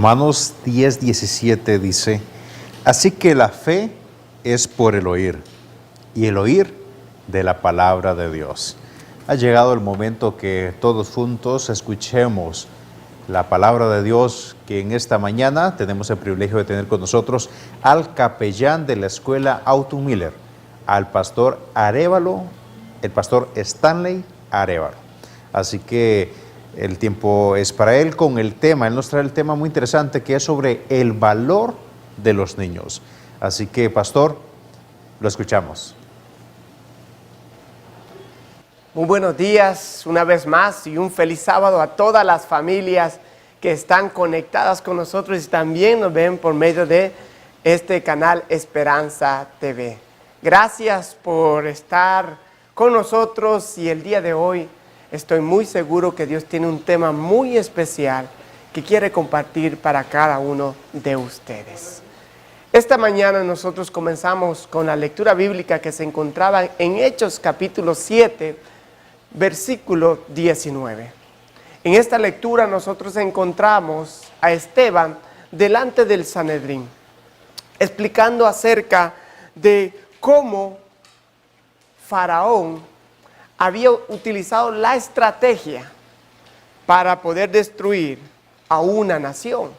Romanos 10:17 dice: así que la fe es por el oír, y el oír de la palabra de Dios. Ha llegado el momento que todos juntos escuchemos la palabra de Dios, que en esta mañana tenemos el privilegio de tener con nosotros al capellán de la escuela Autumn Miller, al pastor Arévalo, el pastor Stanley Arévalo. Así que el tiempo es para él con el tema. Él nos trae el tema muy interesante que es sobre el valor de los niños. Así que, pastor, lo escuchamos. Muy buenos días una vez más y un feliz sábado a todas las familias que están conectadas con nosotros y también nos ven por medio de este canal Esperanza TV. Gracias por estar con nosotros y el día de hoy estoy muy seguro que Dios tiene un tema muy especial que quiere compartir para cada uno de ustedes. Esta mañana nosotros comenzamos con la lectura bíblica que se encontraba en Hechos capítulo 7, versículo 19. En esta lectura nosotros encontramos a Esteban delante del Sanedrín, explicando acerca de cómo Faraón había utilizado la estrategia para poder destruir a una nación,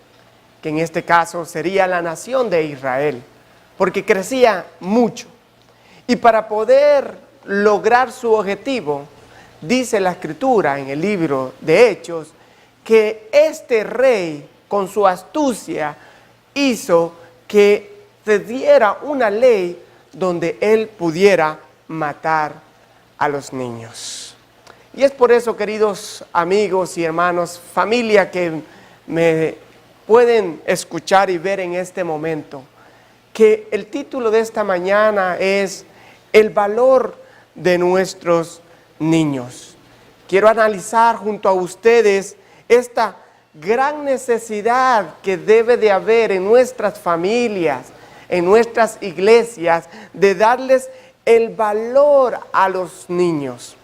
que en este caso sería la nación de Israel, porque crecía mucho. Y para poder lograr su objetivo, dice la Escritura en el libro de Hechos, que este rey con su astucia hizo que se diera una ley donde él pudiera matar a los niños. Y es por eso, queridos amigos y hermanos, familia que me pueden escuchar y ver en este momento, que el título de esta mañana es El valor de nuestros niños. Quiero analizar junto a ustedes esta gran necesidad que debe de haber en nuestras familias, en nuestras iglesias, de darles el valor a los niños.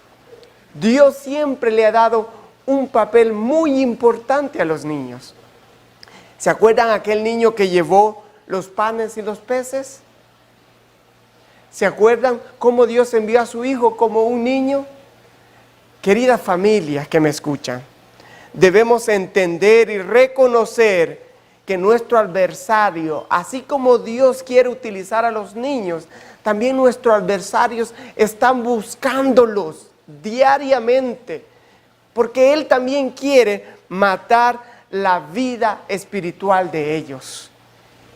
Dios siempre le ha dado un papel muy importante a los niños. ¿Se acuerdan aquel niño que llevó los panes y los peces? ¿Se acuerdan cómo Dios envió a su hijo como un niño? Queridas familias que me escuchan, debemos entender y reconocer que nuestro adversario, así como Dios quiere utilizar a los niños, también nuestros adversarios están buscándolos diariamente, porque Él también quiere matar la vida espiritual de ellos.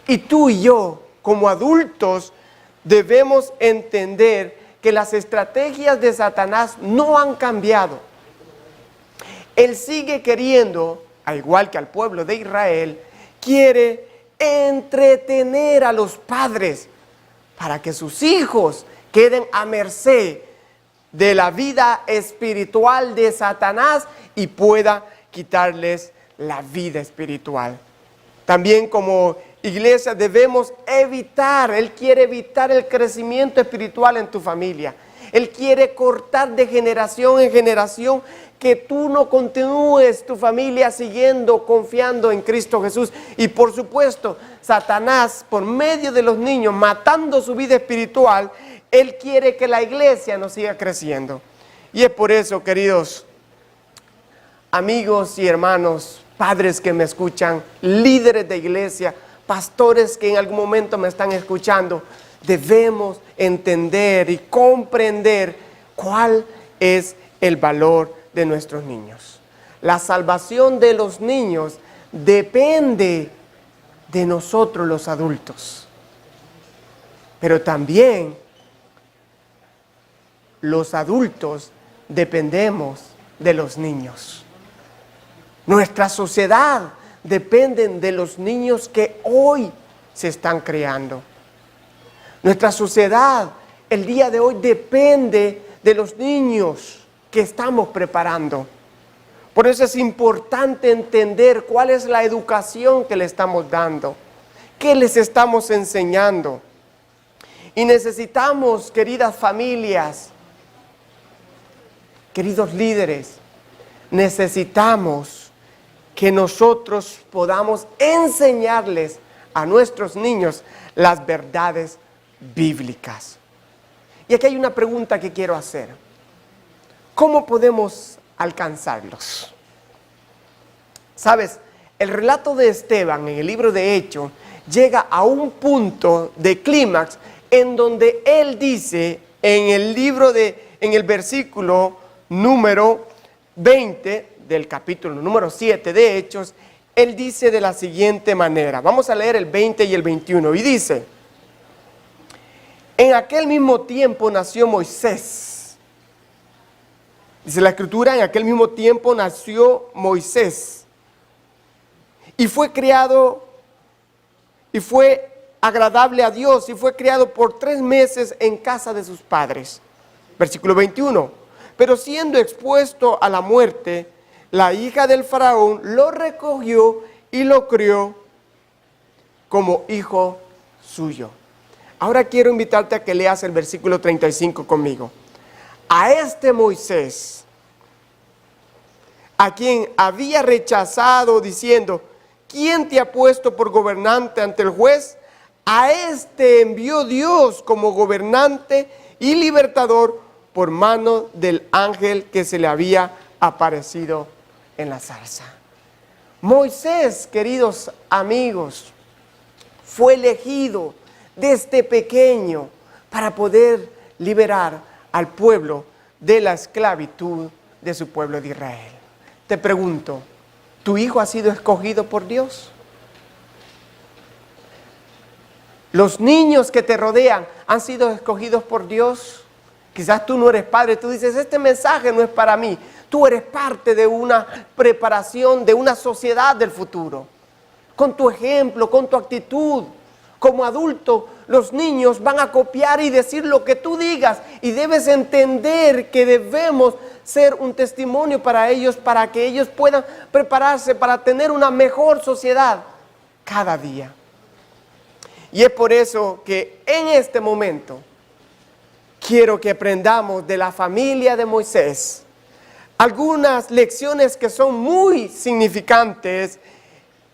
Y tú y yo, como adultos, debemos entender que las estrategias de Satanás no han cambiado. Él sigue queriendo, al igual que al pueblo de Israel, quiere entretener a los padres para que sus hijos queden a merced de la vida espiritual de Satanás y pueda quitarles la vida espiritual. También como iglesia debemos evitar, Él quiere evitar el crecimiento espiritual en tu familia. Él quiere cortar de generación en generación que tú no continúes tu familia siguiendo, confiando en Cristo Jesús. Y por supuesto, Satanás, por medio de los niños, matando su vida espiritual, Él quiere que la iglesia no siga creciendo. Y es por eso, queridos amigos y hermanos, padres que me escuchan, líderes de iglesia, pastores que en algún momento me están escuchando, debemos entender y comprender cuál es el valor de nuestros niños. La salvación de los niños depende de nosotros los adultos, pero también los adultos dependemos de los niños. Nuestra sociedad depende de los niños que hoy se están creando. Nuestra sociedad el día de hoy depende de los niños que estamos preparando. Por eso es importante entender cuál es la educación que le estamos dando, qué les estamos enseñando. Y necesitamos, queridas familias, queridos líderes, necesitamos que nosotros podamos enseñarles a nuestros niños las verdades bíblicas. Y aquí hay una pregunta que quiero hacer. ¿Cómo podemos alcanzarlos? ¿Sabes? El relato de Esteban en el libro de Hechos llega a un punto de clímax en donde él dice en el versículo número 20 del capítulo número 7 de Hechos, él dice de la siguiente manera. Vamos a leer el 20 y el 21 y dice: en aquel mismo tiempo nació Moisés. Dice la Escritura, en aquel mismo tiempo nació Moisés y fue criado y fue agradable a Dios y fue criado por 3 meses en casa de sus padres. Versículo 21. Pero siendo expuesto a la muerte, la hija del faraón lo recogió y lo crió como hijo suyo. Ahora quiero invitarte a que leas el versículo 35 conmigo. A este Moisés, a quien había rechazado diciendo: ¿quién te ha puesto por gobernante ante el juez? A este envió Dios como gobernante y libertador por mano del ángel que se le había aparecido en la zarza. Moisés, queridos amigos, fue elegido desde pequeño para poder liberar al pueblo de la esclavitud de su pueblo de Israel. Te pregunto, ¿tu hijo ha sido escogido por Dios? ¿Los niños que te rodean han sido escogidos por Dios? Quizás tú no eres padre, tú dices: este mensaje no es para mí. Tú eres parte de una preparación, de una sociedad del futuro. Con tu ejemplo, con tu actitud, como adulto, los niños van a copiar y decir lo que tú digas. Y debes entender que debemos ser un testimonio para ellos, para que ellos puedan prepararse para tener una mejor sociedad cada día. Y es por eso que en este momento quiero que aprendamos de la familia de Moisés algunas lecciones que son muy significantes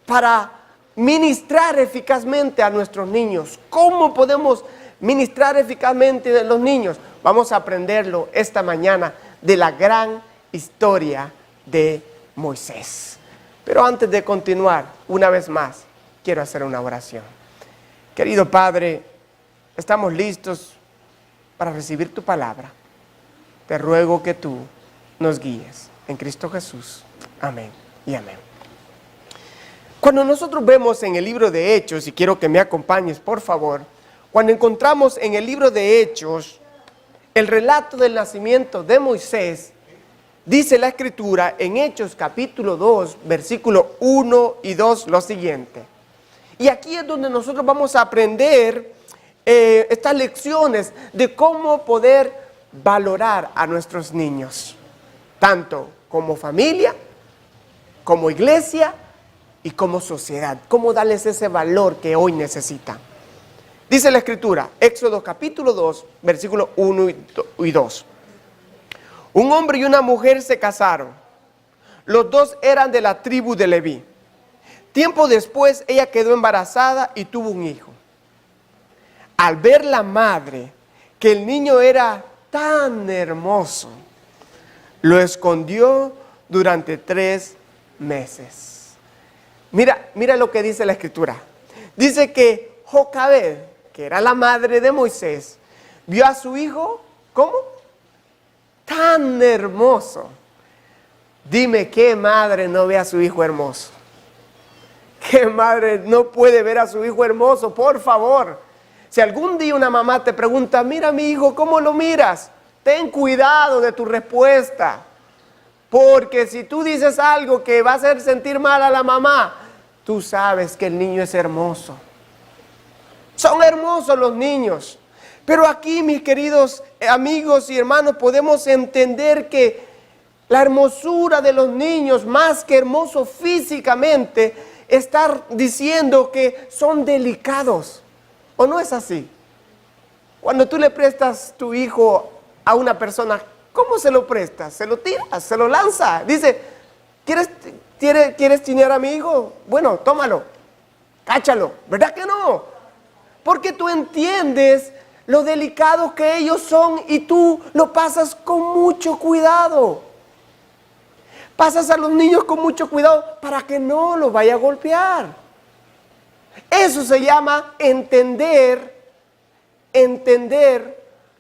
para ministrar eficazmente a nuestros niños. ¿Cómo podemos ministrar eficazmente a los niños? Vamos a aprenderlo esta mañana de la gran historia de Moisés. Pero antes de continuar, una vez más, quiero hacer una oración. Querido Padre, estamos listos para recibir tu palabra. Te ruego que tú nos guíes. En Cristo Jesús. Amén y amén. Cuando nosotros vemos en el libro de Hechos, y quiero que me acompañes por favor, cuando encontramos en el libro de Hechos el relato del nacimiento de Moisés, dice la Escritura en Hechos capítulo 2, versículo 1 y 2 lo siguiente. Y aquí es donde nosotros vamos a aprender estas lecciones de cómo poder valorar a nuestros niños, tanto como familia, como iglesia y como sociedad. Cómo darles ese valor que hoy necesitan. Dice la Escritura, Éxodo capítulo 2, versículo 1 y 2. Un hombre y una mujer se casaron. Los dos eran de la tribu de Leví. Tiempo después ella quedó embarazada y tuvo un hijo. Al ver la madre que el niño era tan hermoso, lo escondió durante 3 meses. Mira lo que dice la Escritura. Dice que Jocabed, que era la madre de Moisés, vio a su hijo, ¿cómo? Tan hermoso. Dime, ¿qué madre no ve a su hijo hermoso? ¿Qué madre no puede ver a su hijo hermoso? Por favor, si algún día una mamá te pregunta: mira mi hijo, ¿cómo lo miras? Ten cuidado de tu respuesta, porque si tú dices algo que va a hacer sentir mal a la mamá, tú sabes que el niño es hermoso. Son hermosos los niños. Pero aquí, mis queridos amigos y hermanos, podemos entender que la hermosura de los niños, más que hermosos físicamente, está diciendo que son delicados. ¿O no es así? Cuando tú le prestas tu hijo a una persona, ¿cómo se lo prestas? ¿Se lo tiras? ¿Se lo lanza? Dice, ¿Quieres chinear a mi hijo? Bueno, tómalo, cáchalo. ¿Verdad que no? Porque tú entiendes lo delicados que ellos son y tú lo pasas con mucho cuidado. Pasas a los niños con mucho cuidado para que no los vaya a golpear. Eso se llama entender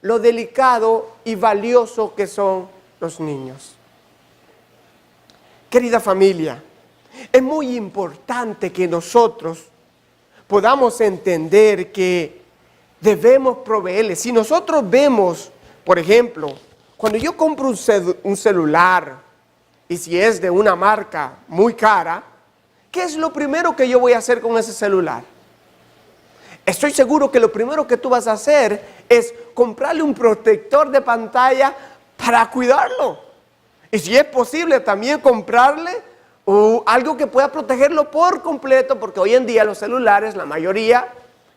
lo delicado y valioso que son los niños. Querida familia, es muy importante que nosotros podamos entender que debemos proveerles. Si nosotros vemos, por ejemplo, cuando yo compro un celular, y si es de una marca muy cara, ¿qué es lo primero que yo voy a hacer con ese celular? Estoy seguro que lo primero que tú vas a hacer es comprarle un protector de pantalla para cuidarlo. Y si es posible también comprarle algo que pueda protegerlo por completo, porque hoy en día los celulares, la mayoría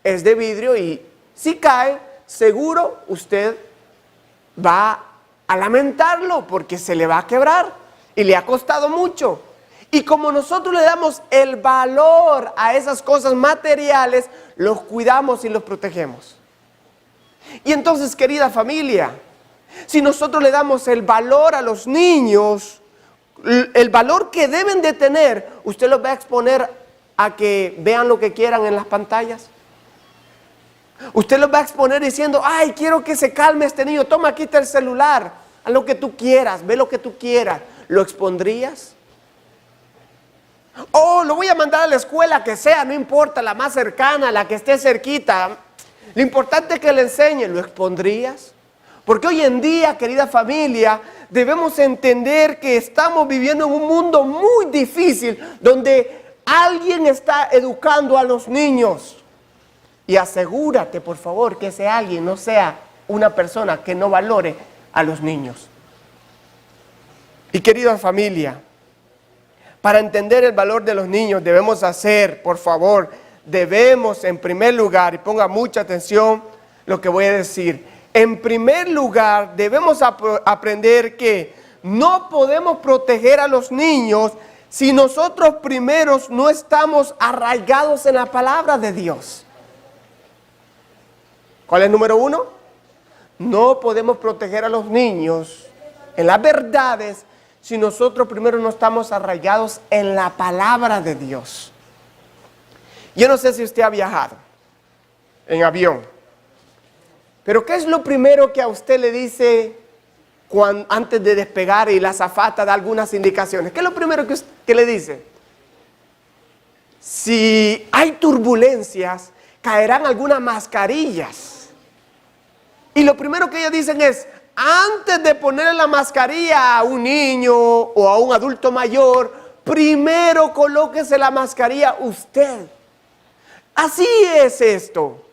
es de vidrio y si cae, seguro usted va a lamentarlo porque se le va a quebrar y le ha costado mucho. Y como nosotros le damos el valor a esas cosas materiales, los cuidamos y los protegemos. Y entonces, querida familia, si nosotros le damos el valor a los niños, el valor que deben de tener, usted los va a exponer a que vean lo que quieran en las pantallas. Usted los va a exponer diciendo, ay, quiero que se calme este niño, toma, quita el celular, haz lo que tú quieras, ve lo que tú quieras. ¿Lo expondrías? Oh, lo voy a mandar a la escuela que sea, no importa, la más cercana, la que esté cerquita. Lo importante es que le enseñe. ¿Lo expondrías? Porque hoy en día, querida familia, debemos entender que estamos viviendo en un mundo muy difícil, donde alguien está educando a los niños. Y asegúrate, por favor, que ese alguien no sea una persona que no valore a los niños. Y querida familia, para entender el valor de los niños debemos hacer, por favor, debemos en primer lugar, y ponga mucha atención lo que voy a decir, en primer lugar debemos aprender que no podemos proteger a los niños si nosotros primeros no estamos arraigados en la palabra de Dios. ¿Cuál es el número uno? No podemos proteger a los niños en las verdades si nosotros primero no estamos arraigados en la palabra de Dios. Yo no sé si usted ha viajado en avión, pero ¿qué es lo primero que a usted le dice antes de despegar y la azafata da algunas indicaciones? ¿Qué es lo primero que le dice? Si hay turbulencias, caerán algunas mascarillas. Y lo primero que ellos dicen es, antes de ponerle la mascarilla a un niño o a un adulto mayor, primero colóquese la mascarilla usted. Así es esto.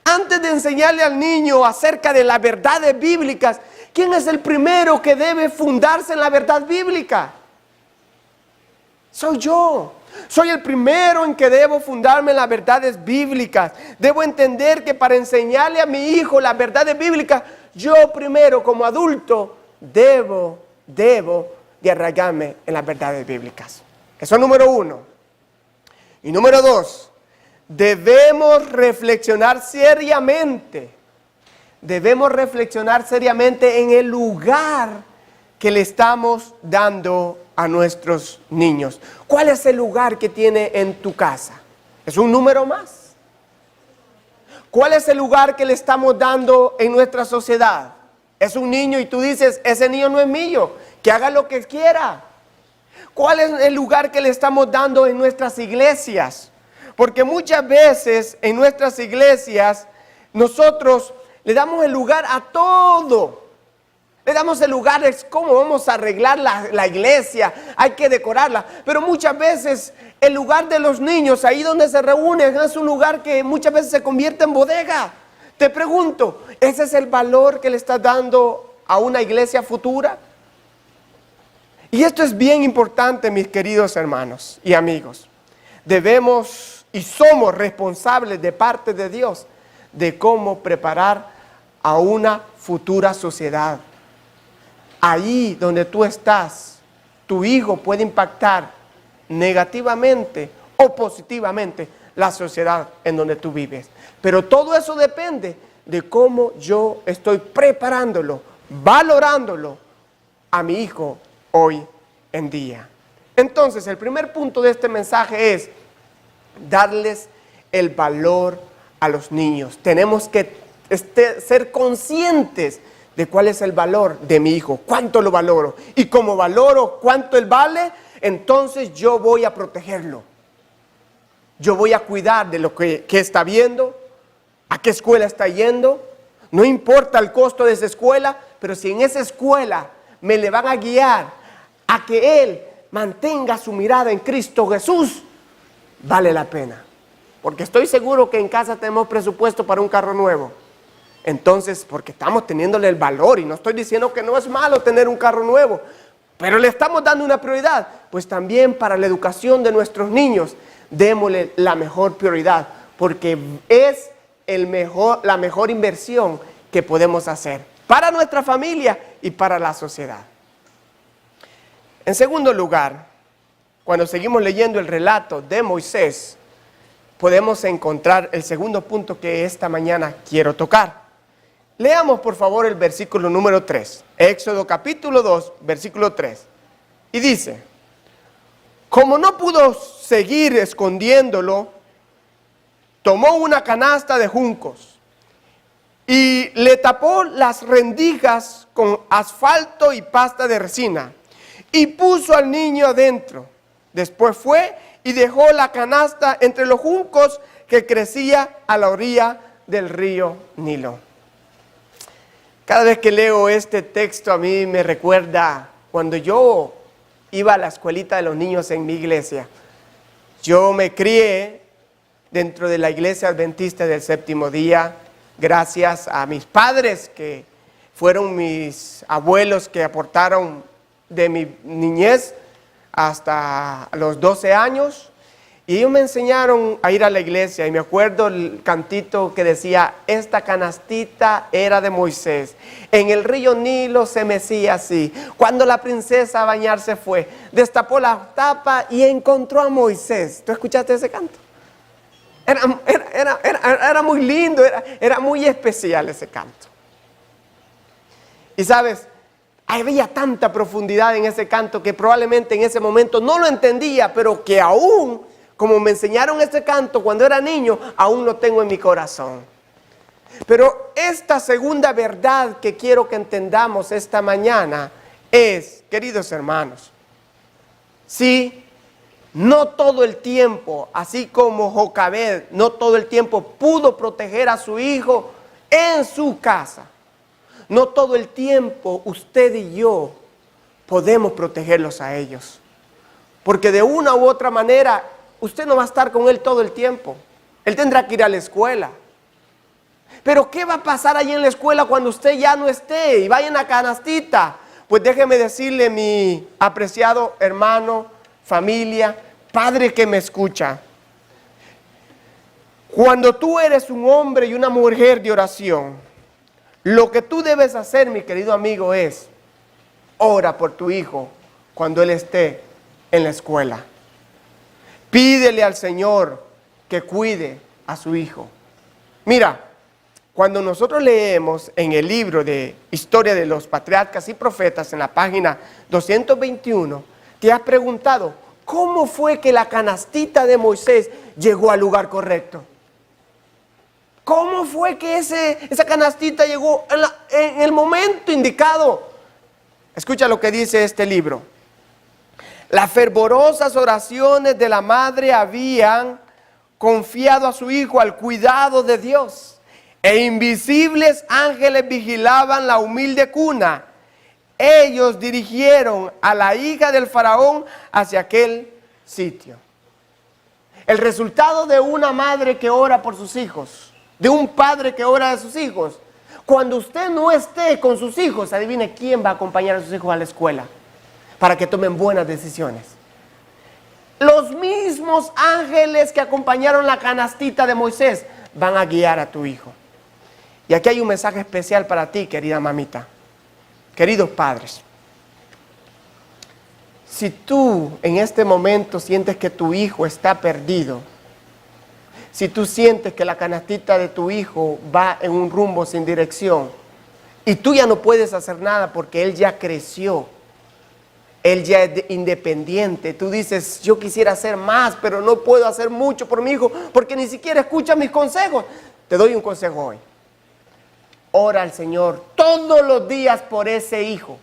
Antes de enseñarle al niño acerca de las verdades bíblicas, ¿quién es el primero que debe fundarse en la verdad bíblica? Soy yo. Soy el primero en que debo fundarme en las verdades bíblicas. Debo entender que para enseñarle a mi hijo las verdades bíblicas, yo primero como adulto debo de arraigarme en las verdades bíblicas. Eso es número uno. Y número dos, debemos reflexionar seriamente. Debemos reflexionar seriamente en el lugar que le estamos dando a nuestros niños. ¿Cuál es el lugar que tiene en tu casa? ¿Es un número más? ¿Cuál es el lugar que le estamos dando en nuestra sociedad? Es un niño y tú dices, ese niño no es mío, que haga lo que quiera. ¿Cuál es el lugar que le estamos dando en nuestras iglesias? Porque muchas veces en nuestras iglesias nosotros le damos el lugar a todo. Le damos el lugar, es cómo vamos a arreglar la iglesia, hay que decorarla. Pero muchas veces el lugar de los niños, ahí donde se reúnen, es un lugar que muchas veces se convierte en bodega. Te pregunto, ¿ese es el valor que le estás dando a una iglesia futura? Y esto es bien importante, mis queridos hermanos y amigos. Debemos y somos responsables de parte de Dios de cómo preparar a una futura sociedad. Ahí donde tú estás, tu hijo puede impactar negativamente o positivamente la sociedad en donde tú vives. Pero todo eso depende de cómo yo estoy preparándolo, valorándolo a mi hijo hoy en día. Entonces, el primer punto de este mensaje es darles el valor a los niños. Tenemos que ser conscientes de cuál es el valor de mi hijo, cuánto lo valoro. Y como valoro cuánto él vale, entonces yo voy a protegerlo. Yo voy a cuidar de lo que está viendo, a qué escuela está yendo. No importa el costo de esa escuela, pero si en esa escuela me le van a guiar a que él mantenga su mirada en Cristo Jesús, vale la pena. Porque estoy seguro que en casa tenemos presupuesto para un carro nuevo. Entonces, porque estamos teniéndole el valor, y no estoy diciendo que no es malo tener un carro nuevo, pero le estamos dando una prioridad, pues también para la educación de nuestros niños, démosle la mejor prioridad, porque es la mejor inversión que podemos hacer para nuestra familia y para la sociedad. En segundo lugar, cuando seguimos leyendo el relato de Moisés, podemos encontrar el segundo punto que esta mañana quiero tocar. Leamos por favor el versículo número 3, Éxodo capítulo 2, versículo 3. Y dice: como no pudo seguir escondiéndolo, tomó una canasta de juncos y le tapó las rendijas con asfalto y pasta de resina y puso al niño adentro. Después fue y dejó la canasta entre los juncos que crecía a la orilla del río Nilo. Cada vez que leo este texto a mí me recuerda cuando yo iba a la escuelita de los niños en mi iglesia. Yo me crié dentro de la iglesia adventista del séptimo día, gracias a mis padres que fueron mis abuelos que aportaron de mi niñez hasta los 12 años. Y ellos me enseñaron a ir a la iglesia y me acuerdo el cantito que decía: esta canastita era de Moisés, en el río Nilo se mecía así, cuando la princesa a bañarse fue, destapó la tapa y encontró a Moisés. ¿Tú escuchaste ese canto? Era muy lindo, era muy especial ese canto. Y sabes, había tanta profundidad en ese canto que probablemente en ese momento no lo entendía, pero que aún, como me enseñaron ese canto cuando era niño, aún lo tengo en mi corazón. Pero esta segunda verdad que quiero que entendamos esta mañana es, queridos hermanos, sí, no todo el tiempo, así como Jocabed, no todo el tiempo pudo proteger a su hijo en su casa. No todo el tiempo usted y yo podemos protegerlos a ellos. Porque de una u otra manera, usted no va a estar con él todo el tiempo. Él tendrá que ir a la escuela. Pero ¿qué va a pasar allí en la escuela cuando usted ya no esté y vaya en la canastita? Pues déjeme decirle, mi apreciado hermano, familia, padre que me escucha. Cuando tú eres un hombre y una mujer de oración, lo que tú debes hacer, mi querido amigo, es ora por tu hijo cuando él esté en la escuela. Pídele al Señor que cuide a su hijo. Mira, cuando nosotros leemos en el libro de Historia de los Patriarcas y Profetas, en la página 221, te has preguntado, ¿cómo fue que la canastita de Moisés llegó al lugar correcto? ¿Cómo fue que esa canastita llegó en el momento indicado? Escucha lo que dice este libro. Las fervorosas oraciones de la madre habían confiado a su hijo al cuidado de Dios, e invisibles ángeles vigilaban la humilde cuna. Ellos dirigieron a la hija del faraón hacia aquel sitio. El resultado de una madre que ora por sus hijos, de un padre que ora a sus hijos, cuando usted no esté con sus hijos, adivine quién va a acompañar a sus hijos a la escuela para que tomen buenas decisiones. Los mismos ángeles que acompañaron la canastita de Moisés van a guiar a tu hijo. Y aquí hay un mensaje especial para ti, querida mamita, queridos padres. Si tú en este momento sientes que tu hijo está perdido, si tú sientes que la canastita de tu hijo va en un rumbo sin dirección y tú ya no puedes hacer nada porque él ya creció, él ya es independiente, tú dices, yo quisiera hacer más, pero no puedo hacer mucho por mi hijo porque ni siquiera escucha mis consejos. Te doy un consejo hoy. Ora al Señor todos los días por ese hijo.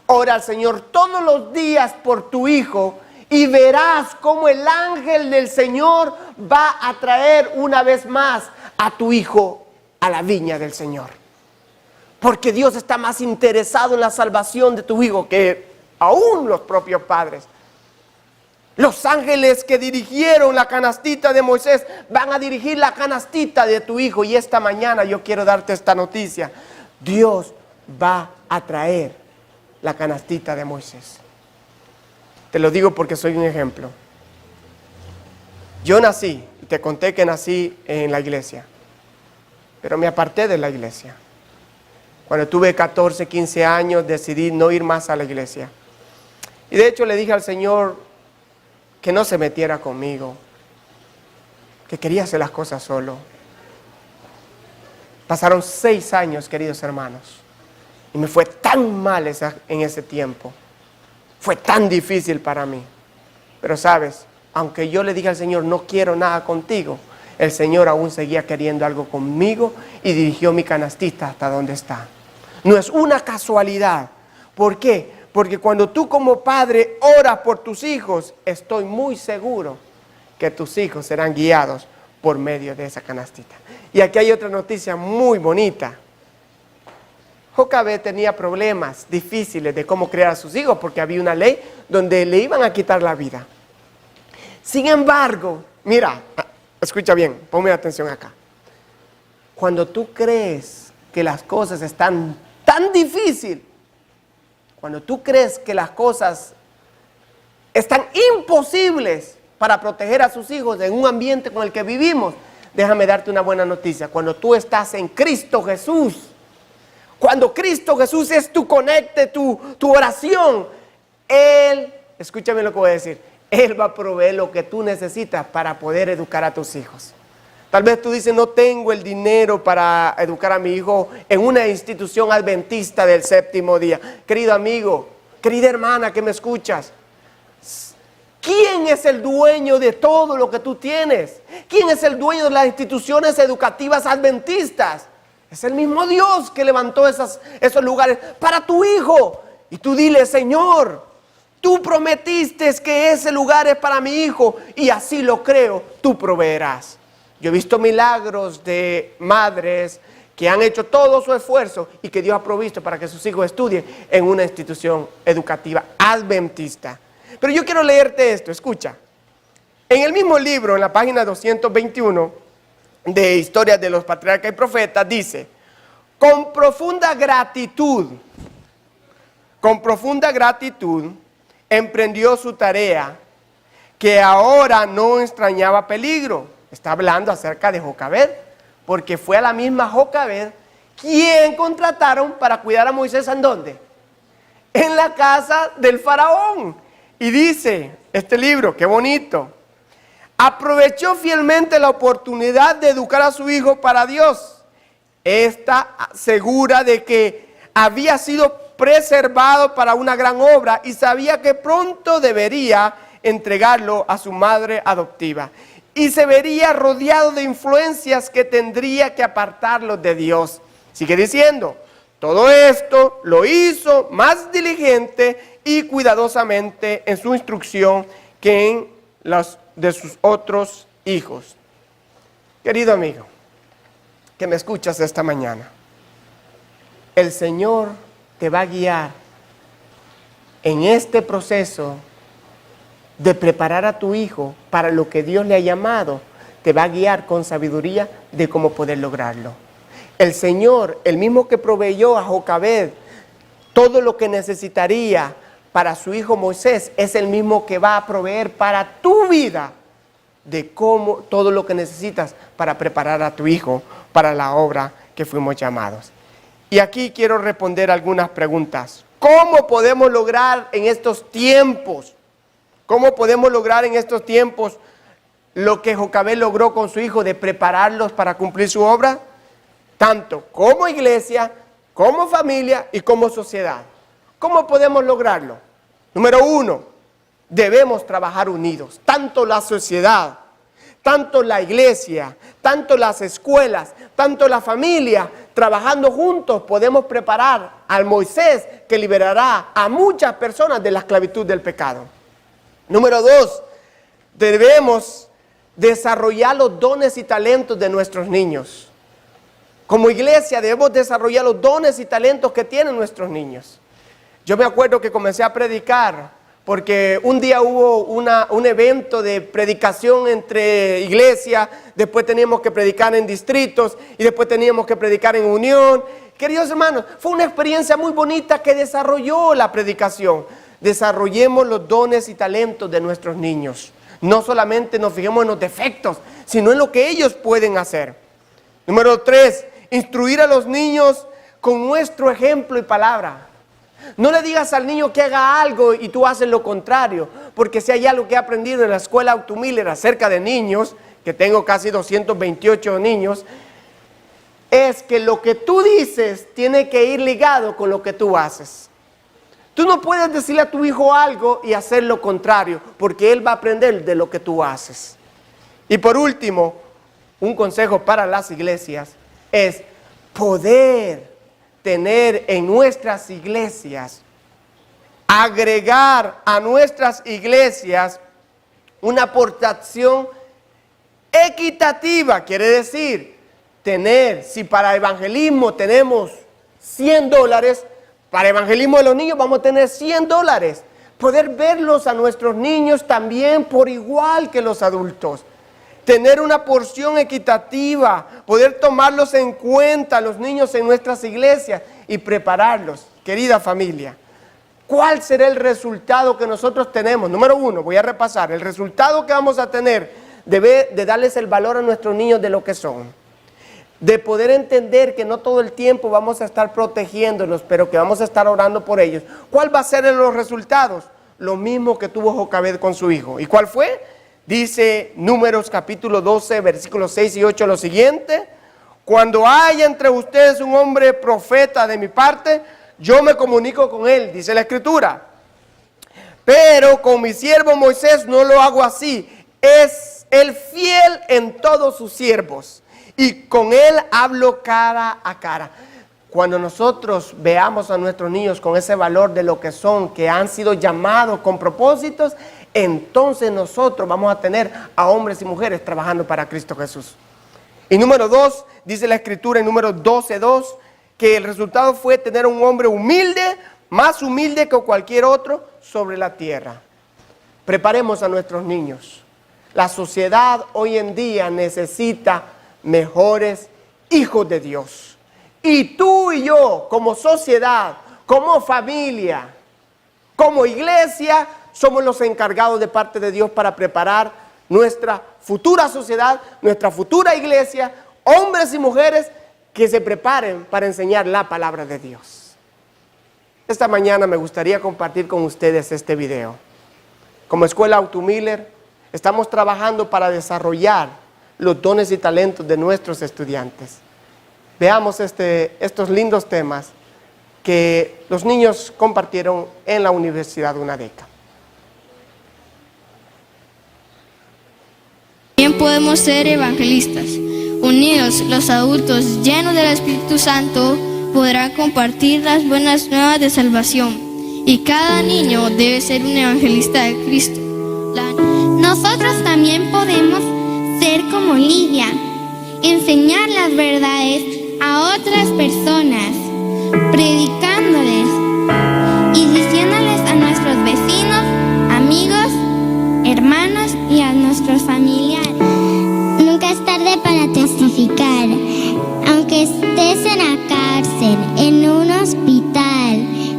Ora al Señor todos los días por tu hijo y verás cómo el ángel del Señor va a traer una vez más a tu hijo a la viña del Señor. Porque Dios está más interesado en la salvación de tu hijo que aún los propios padres. Los ángeles que dirigieron la canastita de Moisés van a dirigir la canastita de tu hijo. Y esta mañana yo quiero darte esta noticia. Dios va a traer la canastita de Moisés. Te lo digo porque soy un ejemplo. Yo nací, te conté que nací en la iglesia, pero me aparté de la iglesia. Cuando tuve 14, 15 años decidí no ir más a la iglesia. Y de hecho le dije al Señor que no se metiera conmigo, que quería hacer las cosas solo. Pasaron 6 años, queridos hermanos, y me fue tan mal en ese tiempo. Fue tan difícil para mí. Pero sabes, aunque yo le dije al Señor, no quiero nada contigo, el Señor aún seguía queriendo algo conmigo y dirigió mi canastita hasta donde está. No es una casualidad. ¿Por qué? Porque cuando tú como padre oras por tus hijos, estoy muy seguro que tus hijos serán guiados por medio de esa canastita. Y aquí hay otra noticia muy bonita. Jocabed tenía problemas difíciles de cómo criar a sus hijos porque había una ley donde le iban a quitar la vida. Sin embargo, mira, escucha bien, ponme atención acá. Cuando tú crees que las cosas están tan difíciles, cuando tú crees que las cosas están imposibles para proteger a sus hijos en un ambiente con el que vivimos, déjame darte una buena noticia. Cuando tú estás en Cristo Jesús, cuando Cristo Jesús es tu conecte, tu oración, Él, escúchame lo que voy a decir, Él va a proveer lo que tú necesitas para poder educar a tus hijos. Tal vez tú dices, no tengo el dinero para educar a mi hijo en una institución adventista del séptimo día. Querido amigo, querida hermana que me escuchas, ¿quién es el dueño de todo lo que tú tienes? ¿Quién es el dueño de las instituciones educativas adventistas? Es el mismo Dios que levantó esos lugares para tu hijo. Y tú dile, Señor, tú prometiste que ese lugar es para mi hijo y así lo creo, tú proveerás. Yo he visto milagros de madres que han hecho todo su esfuerzo y que Dios ha provisto para que sus hijos estudien en una institución educativa adventista. Pero yo quiero leerte esto, escucha. En el mismo libro, en la página 221 de Historias de los Patriarcas y Profetas, dice, con profunda gratitud, emprendió su tarea, que ahora no extrañaba peligro. Está hablando acerca de Jocabed, porque fue a la misma Jocabed quien contrataron para cuidar a Moisés. ¿En dónde? En la casa del faraón. Y dice este libro, qué bonito, aprovechó fielmente la oportunidad de educar a su hijo para Dios. Está segura de que había sido preservado para una gran obra y sabía que pronto debería entregarlo a su madre adoptiva. Y se vería rodeado de influencias que tendría que apartarlo de Dios. Sigue diciendo, todo esto lo hizo más diligente y cuidadosamente en su instrucción que en las de sus otros hijos. Querido amigo, que me escuchas esta mañana, el Señor te va a guiar en este proceso de preparar a tu hijo para lo que Dios le ha llamado. Te va a guiar con sabiduría de cómo poder lograrlo. El Señor, el mismo que proveyó a Jocabed todo lo que necesitaría para su hijo Moisés, es el mismo que va a proveer para tu vida de cómo todo lo que necesitas para preparar a tu hijo para la obra que fuimos llamados. Y aquí quiero responder algunas preguntas. ¿Cómo podemos lograr en estos tiempos? ¿Cómo podemos lograr en estos tiempos lo que Jocabed logró con su hijo de prepararlos para cumplir su obra? Tanto como iglesia, como familia y como sociedad. ¿Cómo podemos lograrlo? Número 1, debemos trabajar unidos. Tanto la sociedad, tanto la iglesia, tanto las escuelas, tanto la familia, trabajando juntos podemos preparar al Moisés que liberará a muchas personas de la esclavitud del pecado. Número 2, debemos desarrollar los dones y talentos de nuestros niños. Como iglesia debemos desarrollar los dones y talentos que tienen nuestros niños. Yo me acuerdo que comencé a predicar porque un día hubo un evento de predicación entre iglesias, después teníamos que predicar en distritos y después teníamos que predicar en unión. Queridos hermanos, fue una experiencia muy bonita que desarrolló la predicación. Desarrollemos los dones y talentos de nuestros niños. No solamente nos fijemos en los defectos, sino en lo que ellos pueden hacer. Número 3, instruir a los niños con nuestro ejemplo y palabra. No le digas al niño que haga algo y tú haces lo contrario, porque si hay algo que he aprendido en la escuela Autumiller acerca de niños, que tengo casi 228 niños, es que lo que tú dices tiene que ir ligado con lo que tú haces. Tú no puedes decirle a tu hijo algo y hacer lo contrario, porque él va a aprender de lo que tú haces. Y por último, un consejo para las iglesias es poder tener en nuestras iglesias, agregar a nuestras iglesias una aportación equitativa. Quiere decir, tener, si para evangelismo tenemos $100, para evangelismo de los niños vamos a tener $100. Poder verlos a nuestros niños también por igual que los adultos. Tener una porción equitativa, poder tomarlos en cuenta, los niños en nuestras iglesias y prepararlos. Querida familia, ¿cuál será el resultado que nosotros tenemos? Número 1, voy a repasar. El resultado que vamos a tener de darles el valor a nuestros niños de lo que son. De poder entender que no todo el tiempo vamos a estar protegiéndolos, pero que vamos a estar orando por ellos. ¿Cuál va a ser los resultados? Lo mismo que tuvo Jocabed con su hijo. ¿Y cuál fue? Dice Números capítulo 12, versículos 6 y 8 lo siguiente: cuando haya entre ustedes un hombre profeta de mi parte, yo me comunico con él, dice la escritura. Pero con mi siervo Moisés no lo hago así. Es él fiel en todos sus siervos, y con él hablo cara a cara. Cuando nosotros veamos a nuestros niños con ese valor de lo que son, que han sido llamados con propósitos, entonces nosotros vamos a tener a hombres y mujeres trabajando para Cristo Jesús. Y número 2, dice la escritura en Números 12:2, que el resultado fue tener un hombre humilde, más humilde que cualquier otro sobre la tierra. Preparemos a nuestros niños. La sociedad hoy en día necesita mejores hijos de Dios. Y tú y yo, como sociedad, como familia, como iglesia, somos los encargados de parte de Dios para preparar nuestra futura sociedad, nuestra futura iglesia, hombres y mujeres que se preparen para enseñar la palabra de Dios. Esta mañana me gustaría compartir con ustedes este video. Como Escuela Autumiller, estamos trabajando para desarrollar los dones y talentos de nuestros estudiantes. Veamos estos lindos temas que los niños compartieron en la Universidad UNADECA. También podemos ser evangelistas. Unidos, los adultos llenos del Espíritu Santo podrán compartir las buenas nuevas de salvación. Y cada niño debe ser un evangelista de Cristo. Nosotros también podemos ser como Lidia, enseñar las verdades a otras personas, predicándoles y diciéndoles a nuestros vecinos, amigos, hermanos y a nuestros familiares. Nunca es tarde para testificar, aunque estés en la cárcel, en un hospital,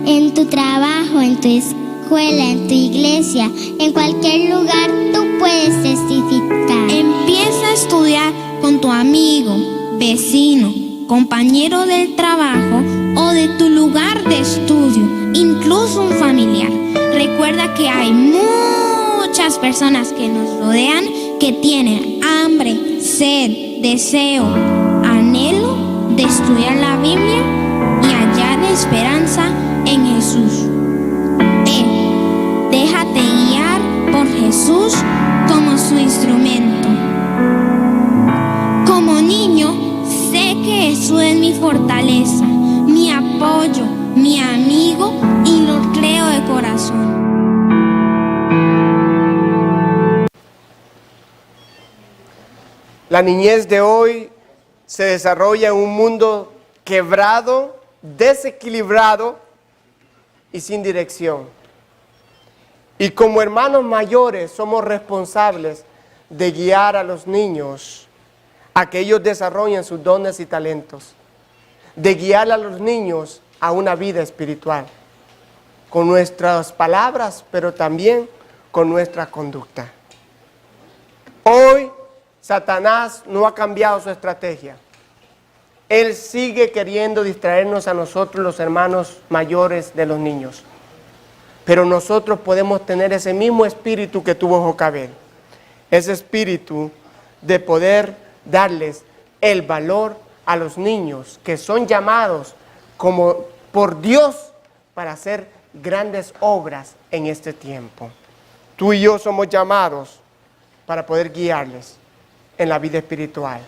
en tu trabajo, en tu escuela, en tu iglesia, en cualquier lugar tú puedes testificar. Empieza a estudiar con tu amigo, vecino, compañero del trabajo o de tu lugar de estudio, incluso un familiar. Recuerda que hay muchas personas que nos rodean que tienen hambre, sed, deseo, anhelo de estudiar la Biblia y hallar esperanza en Jesús. Déjate guiar por Jesús como su instrumento. Como niño, sé que Jesús es mi fortaleza, mi apoyo, mi amigo, y lo creo de corazón. La niñez de hoy se desarrolla en un mundo quebrado, desequilibrado y sin dirección. Y como hermanos mayores somos responsables de guiar a los niños a que ellos desarrollen sus dones y talentos, de guiar a los niños a una vida espiritual, con nuestras palabras, pero también con nuestra conducta. Hoy Satanás no ha cambiado su estrategia. Él sigue queriendo distraernos a nosotros, los hermanos mayores de los niños. Pero nosotros podemos tener ese mismo espíritu que tuvo Jocabed. Ese espíritu de poder darles el valor a los niños que son llamados como por Dios para hacer grandes obras en este tiempo. Tú y yo somos llamados para poder guiarles en la vida espiritual.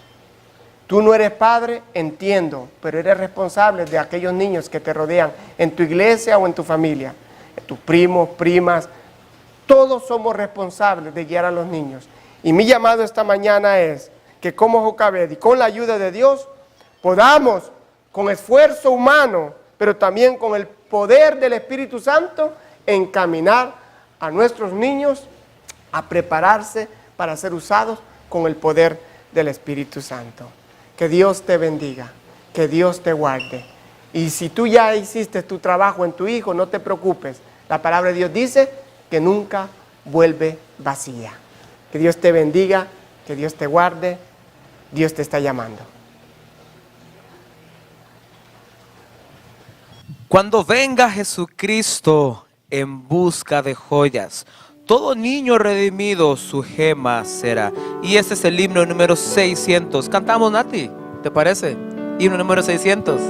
Tú no eres padre, entiendo, pero eres responsable de aquellos niños que te rodean en tu iglesia o en tu familia. Tus primos, primas, todos somos responsables de guiar a los niños. Y mi llamado esta mañana es que como Jocabed y con la ayuda de Dios podamos, con esfuerzo humano, pero también con el poder del Espíritu Santo, encaminar a nuestros niños a prepararse para ser usados con el poder del Espíritu Santo. Que Dios te bendiga, que Dios te guarde. Y si tú ya hiciste tu trabajo en tu hijo, no te preocupes. La palabra de Dios dice que nunca vuelve vacía. Que Dios te bendiga, que Dios te guarde. Dios te está llamando. Cuando venga Jesucristo en busca de joyas, todo niño redimido su gema será. Y ese es el himno número 600. Cantamos, Nati, ¿te parece? Himno número 600.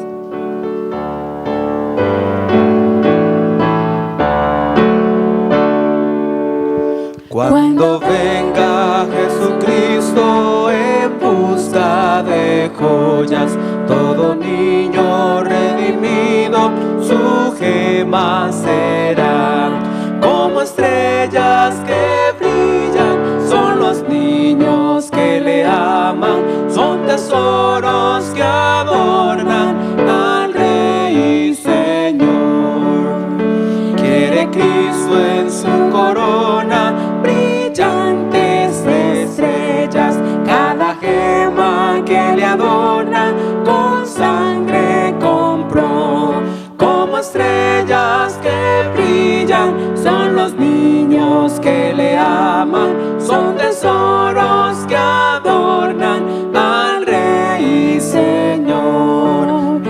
Cuando venga Jesucristo en busca de joyas, todo niño redimido su gema será. Como estrellas que brillan, son los niños que le aman, son tesoros que adornan al Rey y Señor. Quiere Cristo en su corona brillantes estrellas, cada gema que le adorna con sangre compró. Como estrellas que brillan, son los niños que le aman, son tesoros que adornan al Rey y Señor.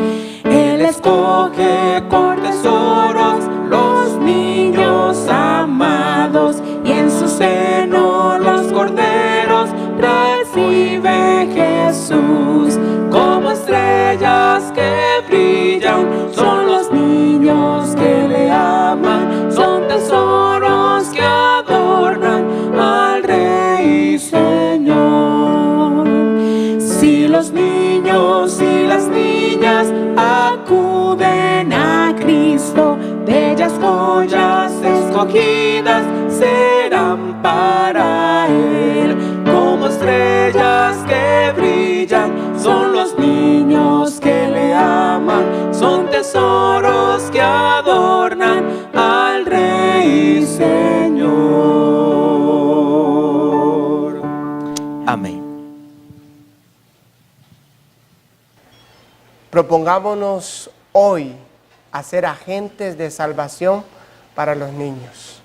Él escoge con tesoros los niños amados, y en su seno los corderos recibe Jesús. Como estrellas que brillan, son los niños que le aman, son tesoros que adornan al Rey y Señor. Si los niños y las niñas acuden a Cristo, bellas joyas escogidas serán para Él. Como estrellas que brillan, son los niños que le aman, son tesoros que adornan al Rey y Señor. Amén. Propongámonos hoy a ser agentes de salvación para los niños.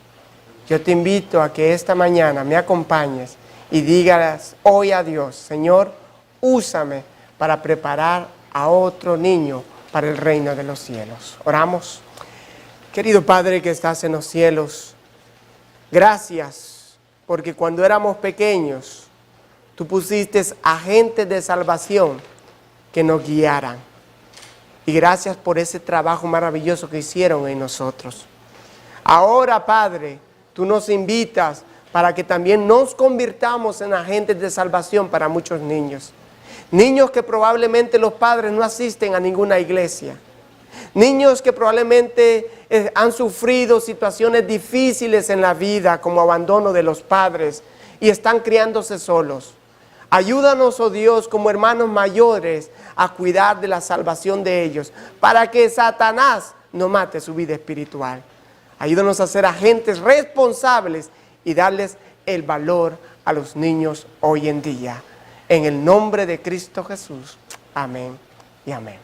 Yo te invito a que esta mañana me acompañes y digas hoy a Dios: Señor, úsame para preparar a otro niño para el reino de los cielos. Oramos. Querido Padre que estás en los cielos, gracias porque cuando éramos pequeños, tú pusiste agentes de salvación que nos guiaran. Y gracias por ese trabajo maravilloso que hicieron en nosotros. Ahora, Padre, tú nos invitas para que también nos convirtamos en agentes de salvación para muchos niños. Niños que probablemente los padres no asisten a ninguna iglesia. Niños que probablemente han sufrido situaciones difíciles en la vida, como abandono de los padres, y están criándose solos. Ayúdanos, oh Dios, como hermanos mayores, a cuidar de la salvación de ellos, para que Satanás no mate su vida espiritual. Ayúdanos a ser agentes responsables y darles el valor a los niños hoy en día. En el nombre de Cristo Jesús. Amén y amén.